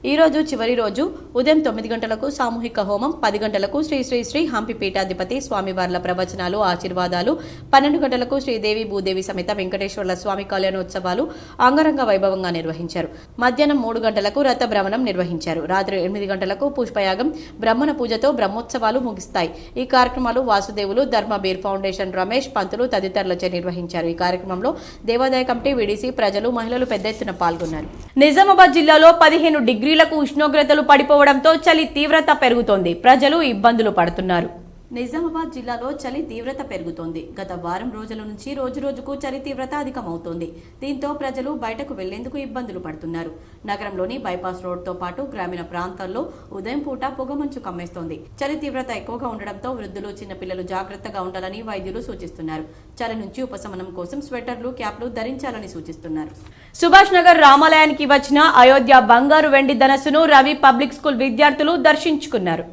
ఈ రోజు చివరి రోజు ఉదయం 9 గంటలకు సామూహిక హోమం, 10 గంటలకు శ్రీ శ్రీ శ్రీ హంపి పీఠాధిపతి స్వామివార్ల ప్రవచనాలు, ఆశీర్వాదాలు, 12 గంటలకు శ్రీదేవి భూదేవి సమేత వెంకటేశ్వర్ల స్వామి కళ్యాణోత్సవాలు అంగరంగ వైభవంగా నిర్వహించారు. మధ్యాహ్నం 3 గంటలకు రథ భ్రమణం నిర్వహించారు. రాత్రి 8 గంటలకు పుష్పయాగం, బ్రహ్మణ పూజతో బ్రహ్మోత్సవాలు ముగిస్తాయి. ఈ కార్యక్రమాలు వాసుదేవులు, ధర్మబీర్ ఫౌండేషన్ రమేష్ పంతులు తదితరులచే నిర్వహించారు. ఈ కార్యక్రమంలో దేవాదాయ కమిటీ, వీడీసీ, ప్రజలు, మహిళలు పెద్ద ఎత్తున పాల్గొన్నారు. నిజామాబాద్ జిల్లాలో 15 డిగ్రీ స్త్రీలకు ఉష్ణోగ్రతలు పడిపోవడంతో చలి తీవ్రత పెరుగుతోంది. ప్రజలు ఇబ్బందులు పడుతున్నారు. నిజామాబాద్ జిల్లాలో చలి తీవ్రత పెరుగుతోంది. గత వారం రోజుల నుంచి రోజుకు చలి తీవ్రత అధికమవుతోంది. దీంతో ప్రజలు బయటకు వెళ్లేందుకు ఇబ్బందులు పడుతున్నారు. నగరంలోని బైపాస్ రోడ్తో పాటు గ్రామీణ ప్రాంతాల్లో ఉదయం పూట పొగమంచు కమ్మేస్తోంది. చలి తీవ్రత ఎక్కువగా ఉండడంతో వృద్ధులు, చిన్నపిల్లలు జాగ్రత్తగా ఉండాలని వైద్యులు సూచిస్తున్నారు. చలి నుంచి ఉపశమనం కోసం స్వెటర్లు, క్యాప్లు ధరించాలని సూచిస్తున్నారు. సుభాష్ నగర్ రామాలయానికి వచ్చిన అయోధ్య బంగారు వెండి ధనస్సును రవి పబ్లిక్ స్కూల్ విద్యార్థులు దర్శించుకున్నారు.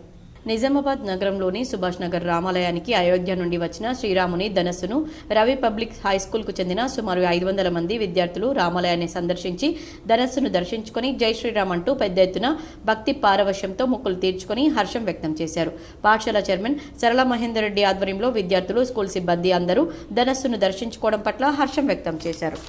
నిజామాబాద్ నగరంలోని సుభాష్ నగర్ రామాలయానికి అయోధ్య నుండి వచ్చిన శ్రీరాముని ధనస్సును రవి పబ్లిక్ హైస్కూల్కు చెందిన సుమారు 500 మంది విద్యార్థులు రామాలయాన్ని సందర్శించి ధనస్సును దర్శించుకుని జై శ్రీరామ్ అంటూ పెద్ద ఎత్తున భక్తి పారవశ్యంతో మొక్కులు తీర్చుకుని హర్షం వ్యక్తం చేశారు. పాఠశాల చైర్మన్ సరళ మహేందర్ రెడ్డి ఆధ్వర్యంలో విద్యార్థులు, స్కూల్ సిబ్బంది అందరూ ధనస్సును దర్శించుకోవడం పట్ల హర్షం వ్యక్తం చేశారు.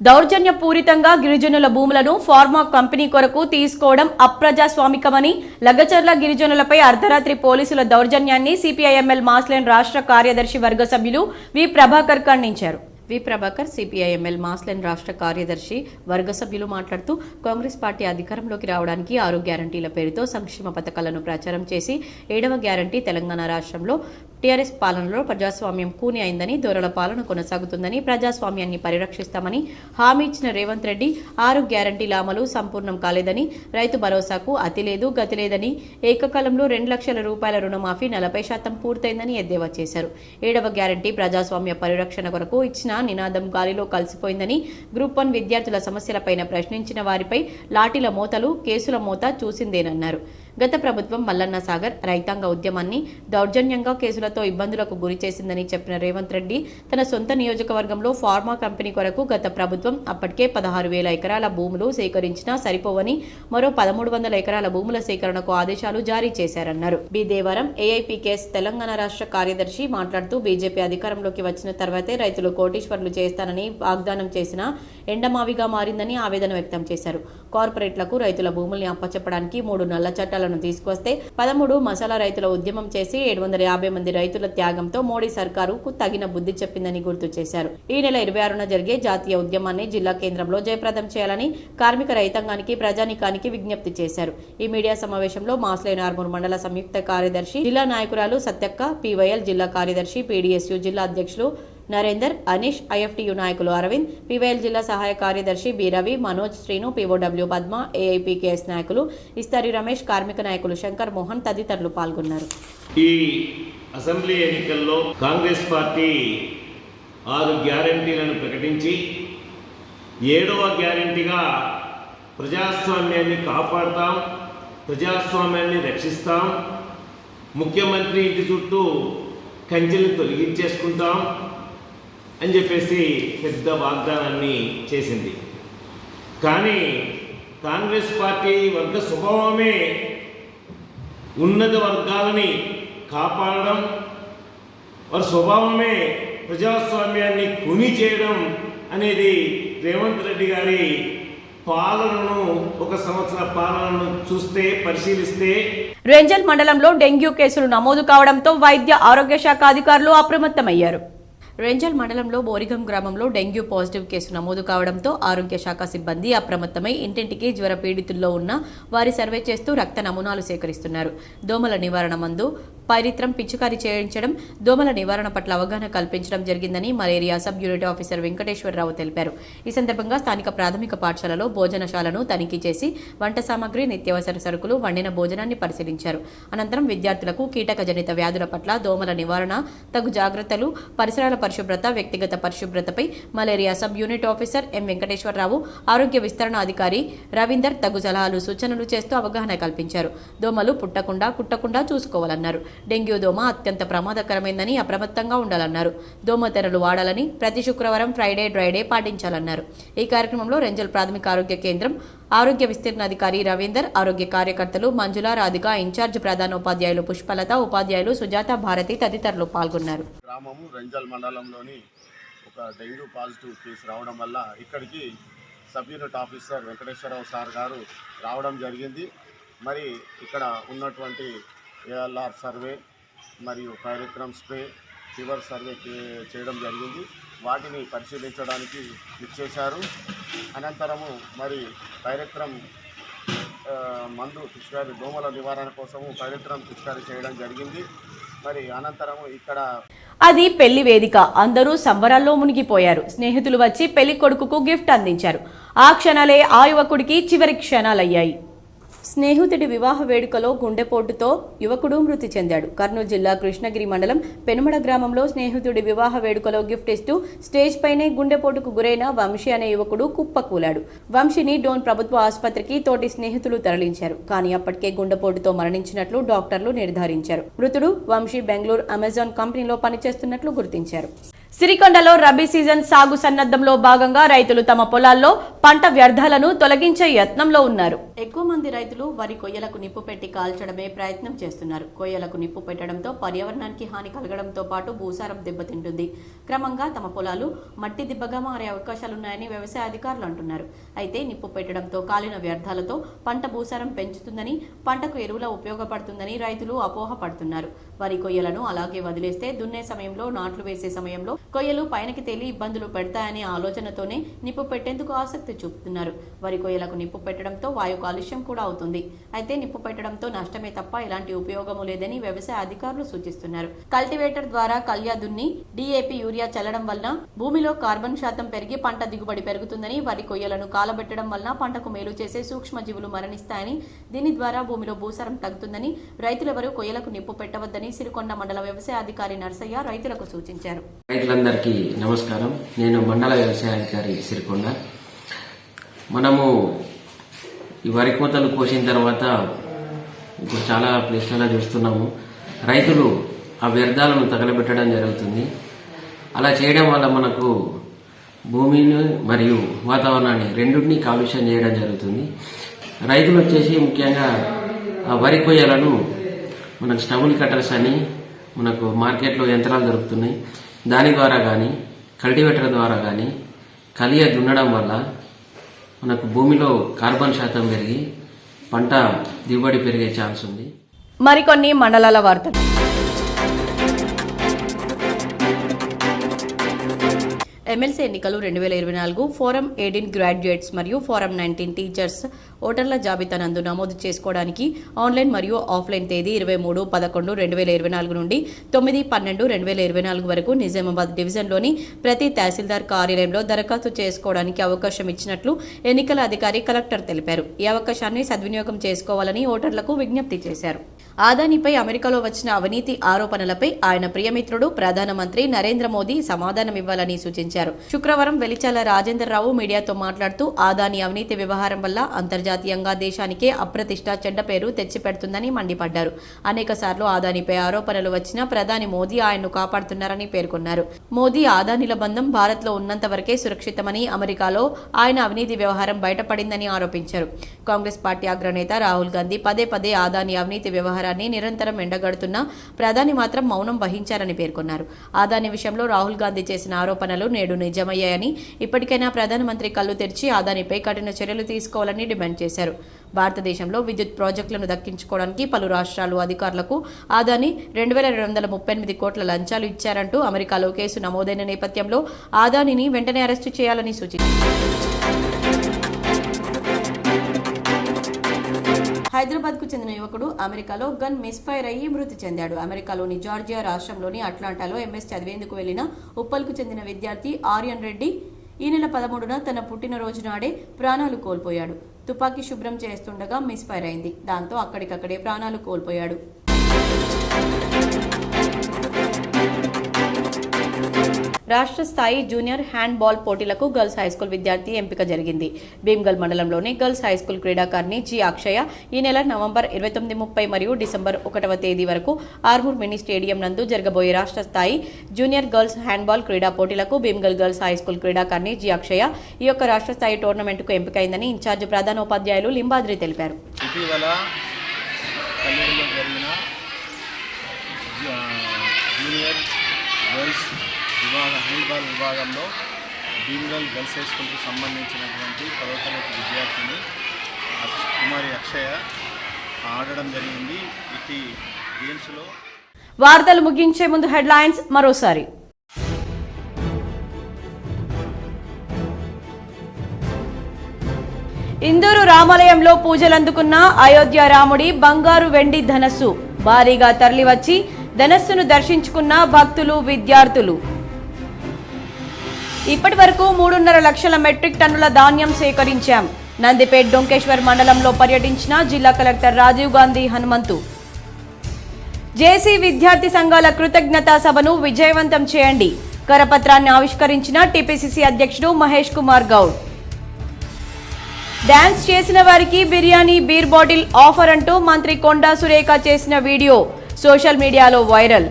దౌర్జన్యపూరితంగా గిరిజనుల భూములను ఫార్మా కంపెనీ కొరకు తీసుకోవడం అప్రజాస్వామికమని, లగచర్ల గిరిజనులపై అర్ధరాత్రి పోలీసుల దౌర్జన్యాన్ని సిపిఐఎంఎల్ మాస్లైన్ రాష్ట్ర కార్యదర్శి వర్గ సభ్యులు వి ప్రభాకర్ ఖండించారు. వి ప్రభాకర్ సిపిఐఎంఎల్ మాస్లైన్ రాష్ట్ర కార్యదర్శి వర్గ సభ్యులు మాట్లాడుతూ కాంగ్రెస్ పార్టీ అధికారంలోకి రావడానికి 6 గ్యారంటీల పేరుతో సంక్షేమ పథకాలను ప్రచారం చేసి 7వ గ్యారంటీ తెలంగాణ రాష్ట్రంలో టీఆర్ఎస్ పాలనలో ప్రజాస్వామ్యం కూని అయిందని, దొరల పాలన కొనసాగుతుందని, ప్రజాస్వామ్యాన్ని పరిరక్షిస్తామని హామీ ఇచ్చిన రేవంత్ రెడ్డి 6 గ్యారంటీల అమలు సంపూర్ణం కాలేదని, రైతు భరోసాకు అతి లేదు గతి లేదని, ఏకకాలంలో 2 లక్షల రూపాయల రుణమాఫీ 40% పూర్తయిందని ఎద్దేవా చేశారు. 7వ గ్యారంటీ ప్రజాస్వామ్య పరిరక్షణ కొరకు ఇచ్చిన నినాదం గాలిలో కలిసిపోయిందని, గ్రూప్ 1 విద్యార్థుల సమస్యలపైన ప్రశ్నించిన వారిపై లాఠీల మోతలు, కేసుల మోత చూసిందేనన్నారు. గత ప్రభుత్వం మల్లన్న సాగర్ రైతాంగ ఉద్యమాన్ని దౌర్జన్యంగా కేసులతో ఇబ్బందులకు గురి చేసిందని చెప్పిన రేవంత్ రెడ్డి తన సొంత నియోజకవర్గంలో ఫార్మా కంపెనీ కొరకు గత ప్రభుత్వం అప్పటికే 16,000 ఎకరాల భూములు సేకరించినా సరిపోవని, మరో 1,300 ఎకరాల భూముల సేకరణకు ఆదేశాలు జారీ చేశారన్నారు. బి దేవరం ఏఐపీకేఎస్ తెలంగాణ రాష్ట్ర కార్యదర్శి మాట్లాడుతూ బీజేపీ అధికారంలోకి వచ్చిన తర్వాతే రైతులు కోటీశ్వర్లు చేస్తానని వాగ్దానం చేసిన ఎండమావిగా మారిందని ఆవేదన వ్యక్తం చేశారు. కార్పొరేట్లకు రైతుల భూముల్ని అప్పచెప్పడానికి 3 నల్ల చట్టాలను తీసుకొస్తే 13 మసాలా రైతుల ఉద్యమం చేసి 750 మంది రైతుల త్యాగంతో మోడీ సర్కారుకు తగిన బుద్ధి చెప్పిందని గుర్తు చేశారు. ఈ నెల 26న జరిగే జాతీయ ఉద్యమాన్ని జిల్లా కేంద్రంలో జయప్రదం చేయాలని కార్మిక రైతాంగానికి, ప్రజానికానికి విజ్ఞప్తి చేశారు. ఈ మీడియా సమావేశంలో మాస్లైన్ ఆర్మూర్ మండల సంయుక్త కార్యదర్శి, జిల్లా నాయకురాలు సత్యక్క, పీవైఎల్ జిల్లా కార్యదర్శి, పీడీఎస్యు జిల్లా అధ్యక్షులు నరేందర్, అనీష్, ఐఎఫ్టియు నాయకులు అరవింద్, పీవైఎల్ జిల్లా సహాయ కార్యదర్శి బి రవి, మనోజ్, శ్రీను, పీఓడబ్ల్యూ పద్మ, ఏఐపీకేఎస్ నాయకులు ఇస్తారి రమేష్, కార్మిక నాయకులు శంకర్ మోహన్ తదితరులు పాల్గొన్నారు. ఈ అసెంబ్లీ ఎన్నికల్లో కాంగ్రెస్ పార్టీ 6 గ్యారంటీలను ప్రకటించి 7వ గ్యారంటీగా ప్రజాస్వామ్యాన్ని కాపాడుతాం, ప్రజాస్వామ్యాన్ని రక్షిస్తాం, ముఖ్యమంత్రి ఇంటి చుట్టూ కంచెలు తొలగించేసుకుంటాం అని చెప్పేసి పెద్ద వాగ్దానాన్ని చేసింది. కానీ కాంగ్రెస్ పార్టీ వర్గ స్వభావమే ఉన్నత వర్గాలని కాపాడడం, వారి స్వభావమే ప్రజాస్వామ్యాన్ని కొని చేయడం అనేది రేవంత్ రెడ్డి గారి పాలనను, 1 సంవత్సర పాలనను చూస్తే, పరిశీలిస్తే రెంజల్ మండలంలో డెంగ్యూ కేసులు నమోదు కావడంతో వైద్య ఆరోగ్య శాఖ అధికారులు అప్రమత్తమయ్యారు. రెంజల్ మండలంలో బోరిగం గ్రామంలో డెంగ్యూ పాజిటివ్ కేసు నమోదు కావడంతో ఆరోగ్య శాఖ సిబ్బంది అప్రమత్తమై ఇంటింటికి జ్వర పీడితుల్లో ఉన్న వారి సర్వే చేస్తూ రక్త నమూనాలు సేకరిస్తున్నారు. దోమల నివారణ మందు, పైరిత్రం పిచికారీ చేయించడం, దోమల నివారణ పట్ల అవగాహన కల్పించడం జరిగిందని malaria sub unit officer Venkateswararao తెలిపారు. ఈ సందర్భంగా స్థానిక ప్రాథమిక పాఠశాలలో భోజనశాలను తనిఖీ చేసి వంట సామాగ్రి, నిత్యావసర సరుకులు, వండిన భోజనాన్ని పరిశీలించారు. అనంతరం విద్యార్థులకు కీటకజనిత వ్యాధుల పట్ల, దోమల నివారణ, తగు జాగ్రత్తలు, పరిసరాల పరిశుభ్రత, వ్యక్తిగత పరిశుభ్రతపై malaria sub unit officer M Venkateswararao, ఆరోగ్య విస్తరణ అధికారి రవీందర్ తగు సలహాలు, సూచనలు చేస్తూ అవగాహన కల్పించారు. దోమలు పుట్టకుండా, కుట్టకుండా చూసుకోవాలన్నారు. డెంగ్యూ దోమ అత్యంత ప్రమాదకరమైందని అప్రమత్తంగా ఉండాలన్నారు. దోమతెరలు వాడాలని, ప్రతి శుక్రవారం ఫ్రైడే డ్రైడే పాటించాలన్నారు. ఈ కార్యక్రమంలో రెంజల్ ప్రాథమిక ఆరోగ్య కేంద్రం ఆరోగ్య విస్తీర్ణాధికారి రవీందర్, ఆరోగ్య కార్యకర్తలు మంజుల, రాధిక, ఇన్ఛార్జ్ ప్రధానోపాధ్యాయులు పుష్పలత, ఉపాధ్యాయులు సుజాత, భారతి తదితరులు పాల్గొన్నారు. గ్రామము రెంజల్ మండలంలోని ఒక డెంగ్యూ పాజిటివ్ కేసు రావడం వల్ల ఇక్కడికి sub unit officer Venkateswararao sir గారు రావడం జరిగింది. మరి ఇక్కడ ఉన్నటువంటి ఏఎల్ఆర్ సర్వే మరియు పైరెత్రం స్ప్రే, ఫీవర్ సర్వే చేయడం జరిగింది. వాటిని పరిశీలించడానికి ఇచ్చేశారు. అనంతరము మరి పైరెత్రం మందు పిచికారి, దోమల నివారణ కోసము పైరెత్రం పిచికారి చేయడం జరిగింది. మరి అనంతరము ఇక్కడ అది పెళ్లి వేదిక. అందరూ సంబరాల్లో మునిగిపోయారు. స్నేహితులు వచ్చి పెళ్లి కొడుకుకు గిఫ్ట్ అందించారు. ఆ క్షణాలే ఆ యువకుడికి చివరి క్షణాలయ్యాయి. స్నేహితుడి వివాహ వేడుకలో గుండెపోటుతో యువకుడు మృతి చెందాడు. కర్నూలు జిల్లా కృష్ణగిరి మండలం పెనుమడ గ్రామంలో స్నేహితుడి వివాహ వేడుకలో గిఫ్ట్ ఇస్తూ స్టేజ్ పైనే గుండెపోటుకు గురైన వంశీ అనే యువకుడు కుప్పకూలాడు. వంశీని డోన్ ప్రభుత్వ ఆసుపత్రికి తోటి స్నేహితులు తరలించారు. కానీ అప్పటికే గుండెపోటుతో మరణించినట్లు డాక్టర్లు నిర్ధారించారు. మృతుడు వంశీ బెంగళూరు అమెజాన్ కంపెనీలో పనిచేస్తున్నట్లు గుర్తించారు. సిరికొండలో రబీ సీజన్ సాగు సన్నద్ధంలో భాగంగా రైతులు తమ పొలాల్లో పంట వ్యర్థాలను తొలగించే యత్నంలో ఉన్నారు. ఎక్కువ మంది రైతులు వరి కొయ్యలకు నిప్పు పెట్టి కాల్చడమే ప్రయత్నం చేస్తున్నారు. కొయ్యలకు నిప్పు పెట్టడంతో పర్యావరణానికి హాని కలగడంతో పాటు భూసారం దెబ్బతింటుంది. క్రమంగా తమ పొలాలు మట్టి దిబ్బగా మారే అవకాశాలున్నాయని వ్యవసాయ అధికారులు అంటున్నారు. అయితే నిప్పు పెట్టడంతో కాలిన వ్యర్థాలతో పంట భూసారం పెంచుతుందని, పంటకు ఎరువుల ఉపయోగపడుతుందని రైతులు అపోహపడుతున్నారు. వరి కొయ్యలను అలాగే వదిలేస్తే దున్నే సమయంలో, నాట్లు వేసే సమయంలో కొయ్యలు పైనకి తేలి ఇబ్బందులు పెడతాయనే ఆలోచనతోనే నిప్పు పెట్టేందుకు ఆసక్తి చూపుతున్నారు. వరి కొయ్యలకు నిప్పు పెట్టడంతో వాయు కాలుష్యం కూడా అవుతుంది. అయితే నిప్పు పెట్టడంతో నష్టమే తప్ప ఎలాంటి ఉపయోగము లేదని వ్యవసాయ అధికారులు సూచిస్తున్నారు. కల్టివేటర్ ద్వారా కల్యా దున్ని డిఏపి, యూరియా చల్లడం వలన భూమిలో కార్బన్ శాతం పెరిగి పంట దిగుబడి పెరుగుతుందని, వరి కొయ్యలను కాలబెట్టడం వలన పంటకు మేలు చేసే సూక్ష్మజీవులు మరణిస్తాయని, దీని ద్వారా భూమిలో భూసారం తగ్గుతుందని, రైతులెవరూ కొయ్యలకు నిప్పు పెట్టవద్దని సిరికొండ మండల వ్యవసాయ అధికారి నర్సయ్య రైతులకు సూచించారు. రైతులందరికీ నమస్కారం. నేను మండల వ్యవసాయ అధికారి సిరికొండ. మనము ఈ వరి కోతలు కోసిన తర్వాత ఇప్పుడు చాలా ప్లేస్లలో చూస్తున్నాము, రైతులు ఆ వ్యర్థాలను తగలబెట్టడం జరుగుతుంది. అలా చేయడం వల్ల మనకు భూమిని మరియు వాతావరణాన్ని రెండింటినీ కాలుష్యం చేయడం జరుగుతుంది. రైతులు వచ్చేసి ముఖ్యంగా ఆ వరి కొయ్యలను మనకు స్టబుల్ కట్టర్స్ అని మనకు మార్కెట్లో యంత్రాలు దొరుకుతున్నాయి. దాని ద్వారా కానీ, కల్టివేటర్ ద్వారా కానీ కలియ దున్నడం వల్ల మనకు భూమిలో కార్బన్ శాతం పెరిగి పంట దిగుబడి పెరిగే ఛాన్స్ ఉంది. మరికొన్ని మండలాల వార్తలు. ఎమ్మెల్సీ ఎన్నికలు 2024 ఫోరం 18 గ్రాడ్యుయేట్స్ మరియు ఫోరం 19 టీచర్స్ ఓటర్ల జాబితా నందు నమోదు చేసుకోవడానికి ఆన్లైన్ మరియు ఆఫ్లైన్ తేదీ 23/11/2024 నుండి 9/12/2024 వరకు నిజామాబాద్ డివిజన్లోని ప్రతి తహసీల్దార్ కార్యాలయంలో దరఖాస్తు చేసుకోవడానికి అవకాశం ఇచ్చినట్లు ఎన్నికల అధికారి కలెక్టర్ తెలిపారు. ఈ అవకాశాన్ని సద్వినియోగం చేసుకోవాలని ఓటర్లకు విజ్ఞప్తి చేశారు. ఆదానిపై అమెరికాలో వచ్చిన అవినీతి ఆరోపణలపై ఆయన ప్రియమిత్రుడు ప్రధానమంత్రి నరేంద్ర మోదీ సమాధానమివ్వాలని సూచించారు. శుక్రవారం వెలిచాల రాజేంద్రరావు మీడియాతో మాట్లాడుతూ ఆదాని అవినీతి వ్యవహారం వల్ల అంతర్జాతీయంగా దేశానికే అప్రతిష్ట, చెడ్డ పేరు తెచ్చిపెడుతుందని మండిపడ్డారు. అనేక సార్లు ఆదానిపై ఆరోపణలు వచ్చినా ప్రధాని మోదీ ఆయన్ను కాపాడుతున్నారని పేర్కొన్నారు. మోదీ ఆదానిల బంధం భారత్లో ఉన్నంత వరకే సురక్షితమని, అమెరికాలో ఆయన అవినీతి వ్యవహారం బయటపడిందని ఆరోపించారు. కాంగ్రెస్ పార్టీ అగ్రనేత రాహుల్ గాంధీ పదే పదే ఆదాని అవినీతి వ్యవహారాన్ని నిరంతరం ఎండగడుతున్నా ప్రధాని మాత్రం మౌనం వహించారని పేర్కొన్నారు. ఆదాని విషయంలో రాహుల్ గాంధీ చేసిన ఆరోపణలు నేడు నిజమయ్యాయని, ఇప్పటికైనా ప్రధానమంత్రి కళ్లు తెరిచి ఆదానిపై కఠిన చర్యలు తీసుకోవాలని డిమాండ్ చేశారు. భారతదేశంలో విద్యుత్ ప్రాజెక్టులను దక్కించుకోవడానికి పలు రాష్ట్రాలు అధికారులకు ఆదాని 2238 కోట్ల లంచాలు ఇచ్చారంటూ అమెరికాలో కేసు నమోదైన నేపథ్యంలో ఆదానిని వెంటనే అరెస్టు చేయాలని సూచించారు. హైదరాబాద్ కు చెందిన యువకుడు అమెరికాలో గన్ మిస్ఫైర్ అయ్యి మృతి చెందాడు. అమెరికాలోని జార్జియా రాష్ట్రంలోని అట్లాంటాలో ఎంఎస్ చదివేందుకు వెళ్లిన ఉప్పల్కు చెందిన విద్యార్థి ఆర్యన్ రెడ్డి ఈ నెల 13న తన పుట్టినరోజు నాడే ప్రాణాలు కోల్పోయాడు. తుపాకీ శుభ్రం చేస్తుండగా మిస్ఫైర్ అయింది. దాంతో అక్కడికక్కడే ప్రాణాలు కోల్పోయాడు. రాష్ట్ర స్థాయి జూనియర్ హ్యాండ్ బాల్ పోటీలకు గర్ల్స్ హైస్కూల్ విద్యార్థి ఎంపిక జరిగింది. భీమ్గల్ మండలంలోని గర్ల్స్ హైస్కూల్ క్రీడాకారిణి జి అక్షయ ఈ నెల నవంబర్ 29, 30 మరియు డిసెంబర్ 1వ తేదీ వరకు ఆర్మూర్ మినీ స్టేడియం నందు జరగబోయే రాష్ట్ర స్థాయి జూనియర్ గర్ల్స్ హ్యాండ్ బాల్ క్రీడా పోటీలకు భీమ్గల్ గర్ల్స్ హైస్కూల్ క్రీడాకారిణి జి అక్షయ ఈ యొక్క రాష్ట్ర స్థాయి టోర్నమెంట్కు ఎంపికైందని ఇన్ఛార్జ్ ప్రధానోపాధ్యాయులు లింబాద్రి తెలిపారు. జూనియర్ గర్ల్స్ హ్యాండ్బాల్ విభాగంలో భీమ్గల్ గర్ల్స్ హై స్కూల్కి సంబంధించినటువంటి 10వ తరగతి విద్యార్థిని కుమారి అక్షయ ఆడడం జరిగింది. ఈ గేమ్స్లో వార్తలు ముగించే ముందు హెడ్లైన్స్ మరోసారి. ఇందూరు రామాలయంలో పూజలందుకున్న అయోధ్య రాముడి బంగారు వెండి ధనస్సు భారీగా తరలివచ్చి ధనస్సును దర్శించుకున్న భక్తులు, విద్యార్థులు. ఇప్పటి వరకు 3.5 లక్షల మెట్రిక్ టన్నుల ధాన్యం సేకరించాం. నందిపేట్ డొంకేశ్వర్ మండలంలో పర్యటించిన జిల్లా కలెక్టర్ రాజీవ్ గాంధీ హనుమంతు. జేసీ విద్యార్థి సంఘాల కృతజ్ఞతా సభను విజయవంతం చేయండి. కరపత్రాన్ని ఆవిష్కరించిన టీపీసీసీ అధ్యక్షుడు మహేష్ కుమార్ గౌడ్. డాన్స్ చేసిన వారికి బిర్యానీ, బీర్ బాటిల్ ఆఫర్ అంటూ మంత్రి కొండా సురేఖ చేసిన వీడియో సోషల్ మీడియాలో వైరల్.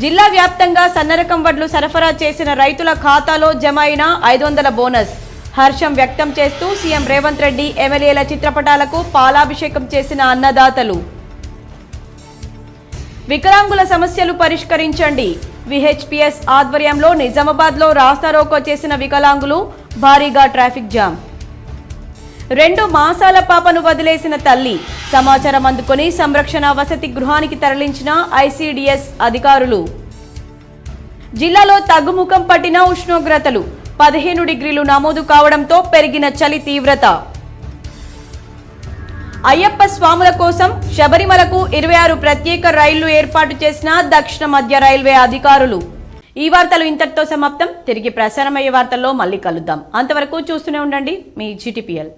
జిల్లా వ్యాప్తంగా సన్నరకం వడ్లు సరఫరా చేసిన రైతుల ఖాతాలో జమ అయిన 500 బోనస్. హర్షం వ్యక్తం చేస్తూ సీఎం రేవంత్ రెడ్డి, ఎమ్మెల్యేల చిత్రపటాలకు పాలాభిషేకం చేసిన అన్నదాతలు. వికలాంగుల సమస్యలు పరిష్కరించండి. విహెచ్పిఎస్ ఆధ్వర్యంలో నిజామాబాద్లో రాస్తారోకో చేసిన వికలాంగులు, భారీగా ట్రాఫిక్ జామ్. 2 మాసాల పాపను వదిలేసిన తల్లి సమాచారం అందుకుని సంరక్షణ వసతి గృహానికి తరలించిన ఐసీడీఎస్ అధికారులు. జిల్లాలో తగ్గుముఖం పట్టిన ఉష్ణోగ్రతలు 15 డిగ్రీలు నమోదు కావడంతో పెరిగిన చలి తీవ్రత. అయ్యప్ప స్వాముల కోసం శబరిమలకు 26 ప్రత్యేక రైళ్లు ఏర్పాటు చేసిన దక్షిణ మధ్య రైల్వే అధికారులు. ఈ వార్తలు ఇంతటితో సమాప్తం. తిరిగి ప్రసారమయ్యే వార్తల్లో మళ్ళీ కలుద్దాం. అంతవరకు చూస్తూనే ఉండండి మీ జీటీపీఎల్.